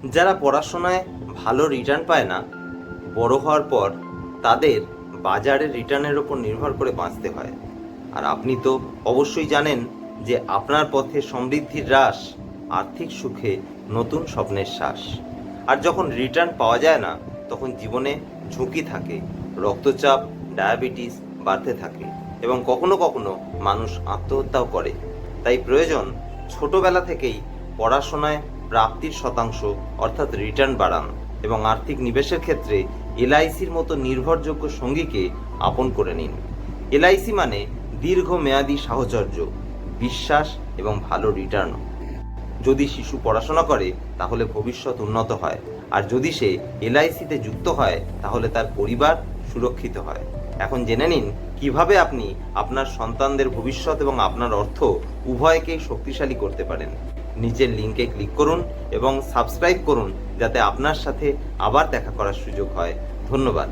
যারা পড়াশোনায় ভালো রিটার্ন পায় না, বড় হওয়ার পর তাদের বাজারের রিটার্নের ওপর নির্ভর করে বাঁচতে হয়। আর আপনি তো অবশ্যই জানেন যে আপনার পথে সমৃদ্ধির হ্রাস, আর্থিক সুখে নতুন স্বপ্নের শ্বাস। আর যখন রিটার্ন পাওয়া যায় না, তখন জীবনে ঝুঁকি থাকে, রক্তচাপ, ডায়াবেটিস বাড়তে থাকে এবং কখনো কখনো মানুষ আত্মহত্যাও করে। তাই প্রয়োজন ছোটবেলা থেকেই পড়াশোনায় প্রাপ্তির শতাংশ অর্থাৎ রিটার্ন বাড়ান এবং আর্থিক নিবেশের ক্ষেত্রে এলআইসির মতো নির্ভরযোগ্য সঙ্গীকে আপন করে নিন। এলআইসি মানে দীর্ঘমেয়াদী সাহচর্য, বিশ্বাস এবং ভালো রিটার্ন। যদি শিশু পড়াশোনা করে তাহলে ভবিষ্যৎ উন্নত হয়, আর যদি সে এলআইসিতে যুক্ত হয় তাহলে তার পরিবার সুরক্ষিত হয়। এখন জেনে নিন কিভাবে আপনি আপনার সন্তানদের ভবিষ্যৎ এবং আপনার অর্থ উভয়কেই শক্তিশালী করতে পারেন। নিচের লিঙ্কে ক্লিক করুন এবং সাবস্ক্রাইব করুন যাতে আপনার সাথে আবার দেখা করার সুযোগ হয়। ধন্যবাদ।